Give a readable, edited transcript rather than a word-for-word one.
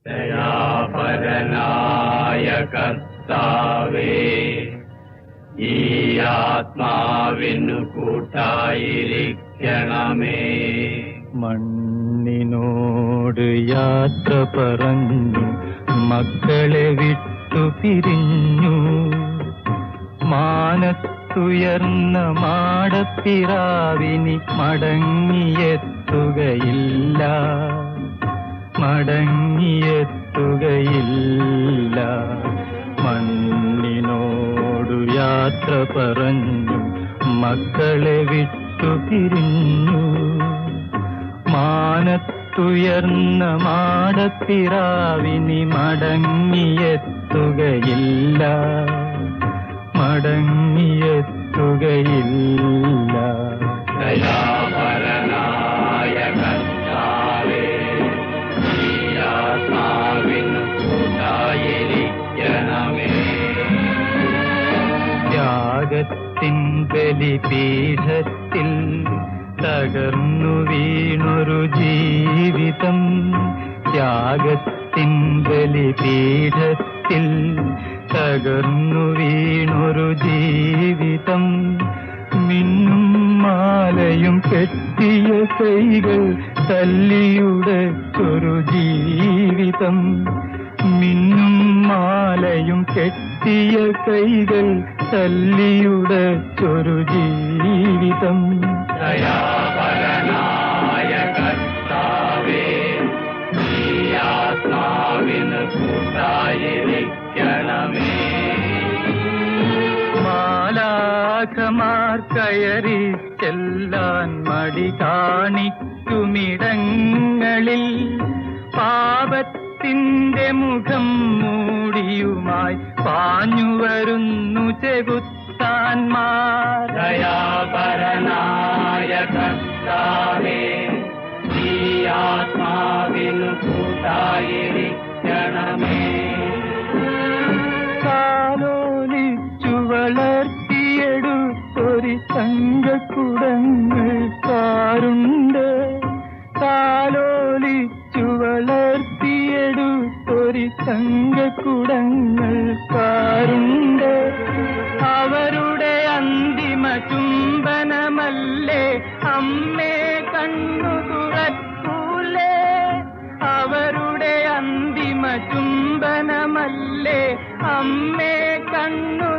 ദയാപരനായ കർത്താവേ, ഈ ആത്മാവിനു കൂട്ടായിരിക്കണമേ. മണ്ണിനോട് യാത്ര പറഞ്ഞു മക്കളെ വിട്ടു പിരിഞ്ഞു. മാനത്തുയർന്ന മാടപ്പിറാവിനി മടങ്ങിയെത്തുകയില്ല, മടങ്ങിയെത്തുകയില്ല. മണ്ണിനോടു യാത്ര പറഞ്ഞു മക്കളെ വിട്ടു പിരിഞ്ഞു. മാനത്തുയർന്ന മാടപ്പിറാവിനി മടങ്ങിയെത്തുകയില്ല, മടങ്ങിയെത്തുകയില്ല. ദയാപരനായ കർത്താവേ, ഈ ആത്മാവിനു കൂട്ടായിരിക്കണമേ. ത്യാഗത്തിൻ ബലിപീഠത്തിൽ തകർന്നു വീണൊരു ജീവിതം, ത്യാഗത്തിൻ ബലിപീഠത്തിൽ തകർന്നു വീണൊരു ജീവിതം. മിന്നും മാലയും കെട്ടിയ കൈകൾ തല്ലിയുടച്ചൊരു ജീവിതം, മിന്നും മാലയും കെട്ടിയ കൈകൾ തല്ലിയുടച്ചൊരു ജീവിതം. ദയാപരനായ കർത്താവേ, ഈ ആത്മാവിനു കൂട്ടായിരിക്കണമേ. മാലാഖമാർ കയറി ചെല്ലാൻ മടി കാണിക്കുമിടങ്ങളിൽ പാപത്തിന്റെ മുഖം മൂടിയുമായി പാഞ്ഞു വരുന്നു ചെകുത്താന്മാർ. ദയാപരനായ കർത്താവേ, ഈ ആത്മാവിനു കൂട്ടായിരിക്കണമേ. കാലോലിച്ചു വളർത്തിയെടുത്തൊരു തങ്കക്കുടങ്ങൾക്കാരുണ്ട്, കാലോലിച്ചു വളർത്തിയെടുത്തൊരു തങ്കക്കുടങ്ങൾക്കാരുണ്ട്. അവരുടെ അന്തിമ ചുംബനമല്ലേ അമ്മേ കണ്ണു തുറക്കൂലേ, അവരുടെ അന്തിമ ചുംബനമല്ലേ അമ്മേ കണ്ണു